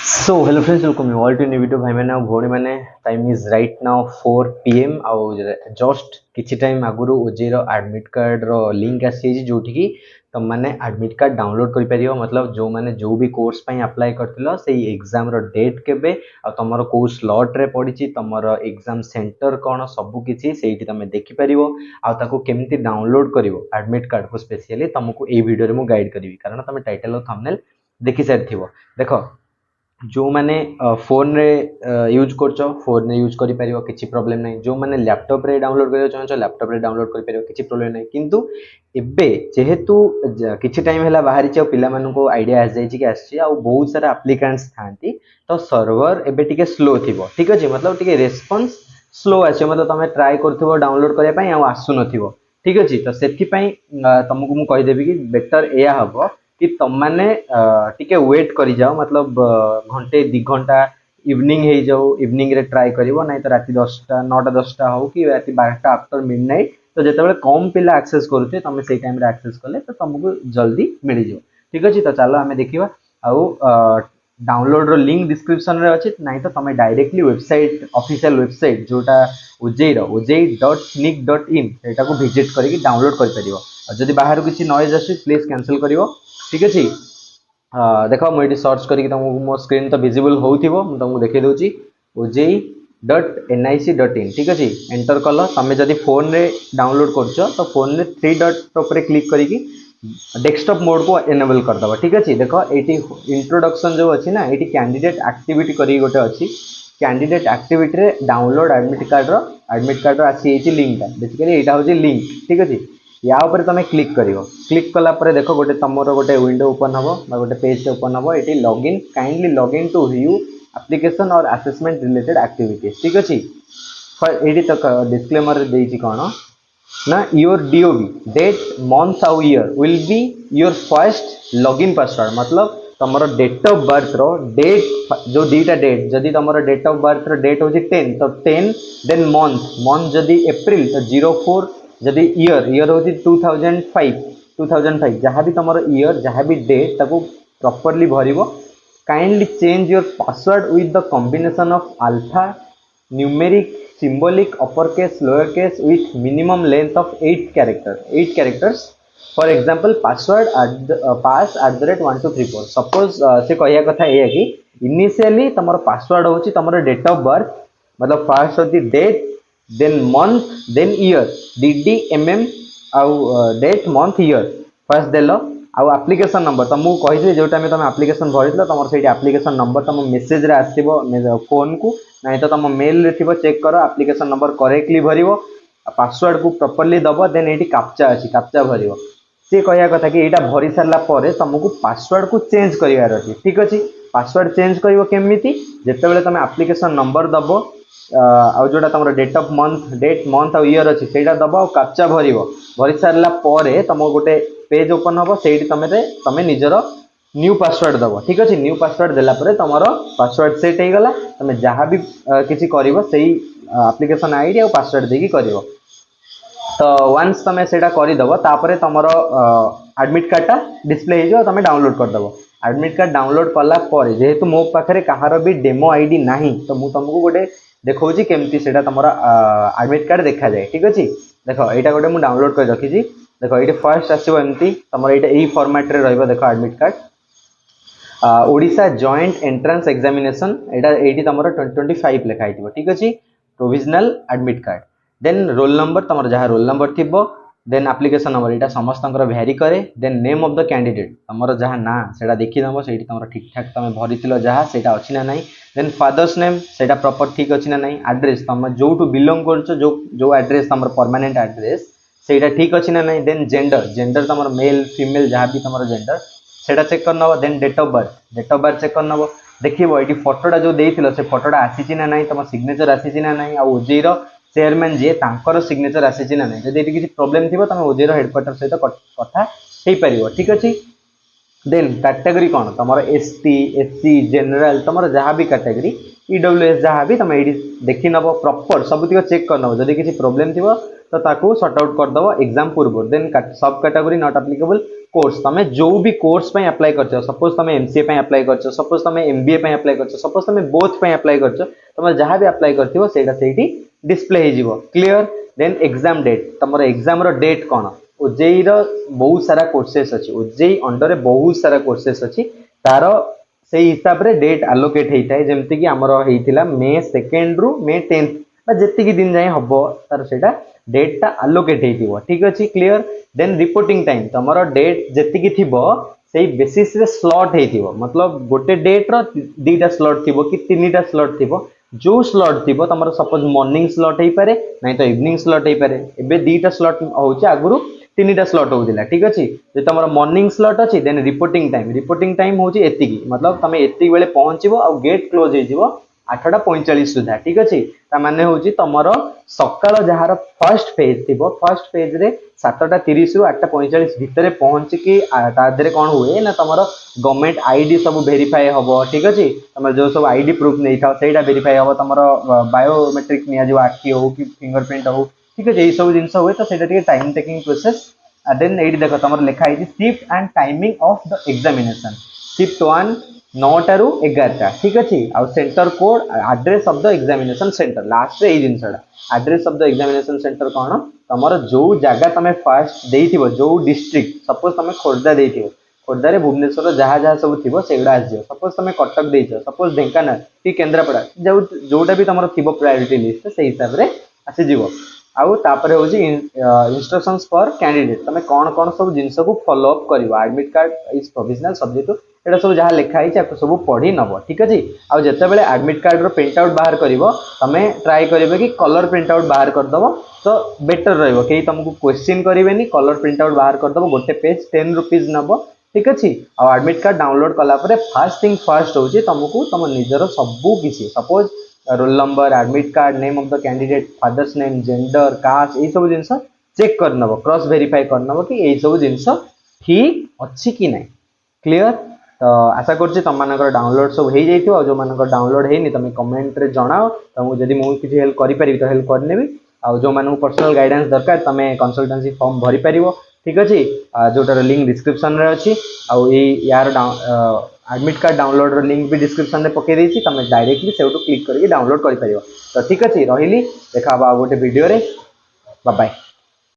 So hello friends, welcome you all to new video. भाई मैंने भोणी मैंने time is right now 4 PM आउ just किछि टाइम आगुरु ओजेरो एडमिट कार्ड रो link आसी जोठी की तुम माने एडमिट कार्ड डाउनलोड करि परियो मतलब जो माने जो भी कोर्स पई अप्लाई करथिलो सेही एग्जाम रो डेट केबे आ तमरो को स्लॉट रे पडिछि तमरो एग्जाम सेंटर कोन सब किछि सेही तमे देखि परिवो आ ताको केमति डाउनलोड करिवो एडमिट कार्ड को स्पेशली तुमको ए वीडियो रे मु गाइड करिवि कारण तमे टाइटल और थंबनेल देखि सारथिवो देखो जो मैंने फोन रे यूज करछो फोन रे यूज करि परियो किछि प्रॉब्लम नै जो मैंने लैपटॉप रे डाउनलोड करियो चाहछो लैपटॉप रे डाउनलोड करि परियो किछि प्रॉब्लम नै किंतु एबे जेहेतु किछि टाइम हैला बाहरी छ पिला मानु को आईडिया आ जाई कि आछि आ बहुत सारा एप्लीकेंट्स थांती तो सर्वर एबे टिके स्लो थिबो ठीक अछि मतलब टिके रेस्पॉन्स स्लो आछे मतलब तमे ट्राई करथिबो डाउनलोड करिया पई आ आसु नथिबो ठीक अछि तो सेथि पई तुमको मु कहि देबी कि बेटर एया हबो कि तुम मैंने टिके वेट करी जाओ मतलब घंटे 2 घंटा इवनिंग हो जाओ इवनिंग रे ट्राई करिवो नहीं तो राति 10टा 9टा 10टा हो कि राति 12टा आफ्टर मिडनाइट तो जेतेबेले कम पिला एक्सेस करूथे तमे सेई टाइम रे एक्सेस कले तो तुमको जल्दी मिल जाओ ठीक अछि तो चलो हमें देखिबा आउ डाउनलोड रो लिंक डिस्क्रिप्शन रे अछि नहीं तो तमे डायरेक्टली वेबसाइट ऑफिशियल वेबसाइट जोटा ujai.nic.in सेटा को विजिट करके डाउनलोड कर परिवो और जदि बाहर किसी नॉइज आसी प्लीज कैंसिल करिवो ठीक अछि देखो मुझे सर्च करके तुमको मो स्क्रीन तो विजिबल होउथिबो मु तुमको देखै दोची ujai.nic.in ठीक अछि एंटर कलो तमे जदि फोन रे डाउनलोड करछो तो फोन रे 3 डॉट ऊपर क्लिक करिकी डेस्कटॉप मोड को एनेबल कर दबा ठीक अछि देखो एटी इंट्रोडक्शन जो अछि ना एटी कैंडिडेट एक्टिविटी करी गोटे अछि कैंडिडेट एक्टिविटी रे डाउनलोड एडमिट कार्ड रो आसी एची लिंक ता बेसिकली एटा होची लिंक ठीक अछि या ऊपर तमे क्लिक करिवो क्लिक कला पर देखो गोटे तमरो गोटे विंडो ओपन हबो बा गोटे पेज ओपन हबो एटी login kindly login to view application और असेसमेंट रिलेटेड एक्टिविटीज ठीक अछि एटी तक डिस्क्लेमर देइछि कोन ना योर डीओबी डेट मंथ और year will be your first login password मतलब तमरो डेट ऑफ बर्थ रो डेट जो दीटा डेट जदि तमरो डेट ऑफ बर्थ रो डेट होची 10 तो 10 देन मंथ जदि अप्रैल तो 04 जदि ईयर होची 2005 जहाँ भी तमरो ईयर जहाँ भी डेट ताको प्रॉपर्ली भरिबो kindly change your password with the combination of alpha numeric symbolic uppercase lowercase with minimum length of 8 characters for example password pass @1234 suppose से कहया कथा ए कि इनिशियली तमरो पासवर्ड होची तमरो डेट ऑफ बर्थ मतलब फर्स्ट होची date then month then year dd mm आउ date month year first देलो आउ एप्लीकेशन नंबर तुमको कहि जो टाइम तुम एप्लीकेशन भरितलो तमरो सेठी एप्लीकेशन नंबर तुम मेसेज रे आसीबो फोन को नहीं तो तुम मेल रे थिबो चेक करो एप्लीकेशन नंबर करेक्टली भरिवो पासवर्ड को प्रॉपर्ली दबो देन एटी कैप्चा अछि कैप्चा भरिवो से कहया कथा कि एटा भरि सारला परे तुमको पासवर्ड को चेंज करिवार अछि ठीक अछि पासवर्ड चेंज करिवो केमिति जेतेबेले तुम एप्लीकेशन नंबर दबो आ जोटा तुम डेट ऑफ डेट मंथ और ईयर अछि सेटा दबो आ कैप्चा भरिवो भरि सारला परे तुम गोटे पेज ओपन हबो सेठी तमे निजरो न्यू पासवर्ड दबो ठीक अछि न्यू पासवर्ड देला परे तमरो पासवर्ड सेट हे गला तमे जहां भी किछि करिवो सेही एप्लीकेशन आईडी और पासवर्ड देकी करिवो तो वंस तमे सेटा करि दबो तापरे तमरो एडमिट कार्ड ता डिस्प्ले हे जो तमे डाउनलोड कर दबो एडमिट कार्ड डाउनलोड करला परे जेहेतु मो पाखरे कहारो भी डेमो आईडी नाही तो मु तुमको गोटे देखौची केमती सेटा तमरो एडमिट कार्ड देखा जाय ठीक अछि देखो एटा गोटे मु डाउनलोड कर रखी छी देखो ये फर्स्ट आसो एमती तुम ये फॉर्मेट रे रहइबो देखो admit card Odisha joint entrance examination एटा एटी तमरो 2025 लिखा हितबो ठीक अछि provisional admit card then roll number तमरो जहा रोल नंबर थिबो देन एप्लीकेशन नंबर एटा समस्तंकर वेरी करे then name of the candidate तमरो जहा ना सेटा देखि दबो सेठी तमरो ठीक ठाक तमे भरिथिलो जहा सेटा अछि ना नाही देन फादर्स नेम सेटा प्रॉपर ठीक अछि ना नाही एड्रेस तम जो टू बिलोंग करछो जो एड्रेस तमरो परमानेंट एड्रेस सेटा ठीक अछि ना नाही देन जेंडर तमरो मेल फीमेल जहाँ भी तमरो जेंडर सेटा चेक कर नबो then date of birth check कर नबो देखिबो एटी फोटोटा जो देइथिलो से फोटोटा आसीची ना नाही तम सिग्नेचर आसीची ना नाही आ ओजेई रो चेयरमैन जे तांकर सिग्नेचर आसीची ना नाही जदि एटी किछि प्रॉब्लम थिबो तमे ओजेई रो हेडक्वार्टर सहित कथा हेई परिबो ठीक अछि देन कैटेगरी कोन तमरो एसटी एससी जनरल तमरो जहाँ भी कैटेगरी ईडब्ल्यूएस जहाँ भी तमे एटी देखि नबो प्रॉपर सबतिक चेक कर नबो जदि किछि प्रॉब्लम थिबो तो ताको सॉर्ट आउट कर दबो एग्जाम पूर्व देन सब कैटेगरी नॉट एप्लीकेबल कोर्स तमे जो भी कोर्स पे अप्लाई करछ सपोज तमे एमसीए पे अप्लाई करछ सपोज तमे एमबीए पे अप्लाई करछ सपोज तमे बोथ पे अप्लाई करछ तमे जहां भी अप्लाई करथिबो सेटा सेठी डिस्प्ले हे जीवो क्लियर देन एग्जाम डेट तमर एग्जाम रो डेट कोन ओजेई रो बहुत सारा कोर्सेस अछि ओजेई अंडर रे बहुत सारा कोर्सेस अछि तारो से हिसाब रे डेट एलोकेट हेइता है जेमति कि हमरो हेइतिला मे 2 रु मे 10 बा जेति कि दिन जाय हबो तार सेटा डेट ता एलोकेट हेइतिबो ठीक अछि क्लियर देन रिपोर्टिंग टाइम तमरो डेट जेति कि थिबो सेही बेसिस रे स्लॉट हेइतिबो मतलब गोटे डेट रो दीटा स्लॉट थिबो कि तीनटा स्लॉट थिबो जो स्लॉट थिबो तमरो सपोज मॉर्निंग स्लॉट हेइ पारे नै तो इवनिंग स्लॉट हेइ पारे एबे दीटा स्लॉट होउची आगुरु तीनटा स्लॉट होउदिला ठीक अछि जे तमरो मॉर्निंग स्लॉट अछि देन रिपोर्टिंग टाइम होउची एतिकी मतलब तमे एतिकी बेले पहुंचीबो आ गेट क्लोज हे जिवो 8:45 सुधा ठीक अछि ता माने होउची तमरो सकाळ जहार फर्स्ट पेज थिबो फर्स्ट पेज रे 7:30 रु 8:45 भितरे पहुंची कि ता देरे कोन हुए ना तमरो गवर्नमेंट आईडी सब वेरीफाई हबो ठीक अछि तमर जो सब आईडी प्रूफ नै था सेटा वेरीफाई हबो तमरो बायोमेट्रिक निया जो आखि हो कि फिंगरप्रिंट हो ठीक है ये सब जिनस हुए तो सेटा टाइम टेकिंग प्रोसेस देन एडी देखो तमर लिखा है shift and timing of the examination shift 1 9 रु 11 ठीक अछि आ centre code address of the examination centre last रे ए जिनसडा address of the examination centre कोन तमर जो जगह तमे फर्स्ट देइथिबो जो डिस्ट्रिक्ट सपोज तमे खोर्धा देइथिबो खोर्धा रे भुवनेश्वर जहाँ जहाँ सब थिबो सेगुडा आसी सपोज तमे कटक देइछो सपोज ढेंकानाल कि केंद्रापड़ा जोटा भी तमर थिबो प्रायोरिटी लिस्ट से हिसाब रे आसी जीवो आउ तापरे होजी इंस्ट्रक्शंस फॉर कैंडिडेट तमे कोन कोन सब जिंस को फॉलो अप करबो admit card is provisional subject एटा सब जहाँ लिखा है सब पढ़ी नब ठीक अछि आ जते बेले एडमिट कार्ड रो प्रिंट आउट बाहर करिवो तमे ट्राई करिवो कि कलर प्रिंट आउट बाहर कर दबो तो बेटर रहइबो केही तुमको क्वेश्चन करिवेनी कलर प्रिंट आउट बाहर कर दबो गोटे पेज 10 रुपीस नबो ठीक अछि आ एडमिट कार्ड डाउनलोड कला परे फर्स्ट थिंग फर्स्ट होजी तुमको तुम निजरो सबु किछि suppose roll number admit card name of the candidate father's name gender caste ए सब जिंस चेक कर नबो क्रॉस वेरीफाई कर नबो कि ए सब जिंस ठीक अछि कि नै क्लियर तो आशा करछि तुम मानकर डाउनलोड सब हे जाइथियो जो मानकर डाउनलोड हेनी तुम कमेंट रे जणाओ तुमको जदी मु किछि हेल्प करि परिबि तो हेल्प करनेबी आ जो मानू पर्सनल गाइडेंस दरकार तुम कंसल्टेंसी फॉर्म भरि परिबो ठीक अछि जोटार लिंक डिस्क्रिप्शन रे अछि आ यार एडमिट कार्ड डाउनलोड रो लिंक भी डिस्क्रिप्शन रे पके देछि तुम डायरेक्टली सेउटो क्लिक करके डाउनलोड करि परिबो तो ठीक अछि रहिली देखा बा गोटे वीडियो रे बाय बाय।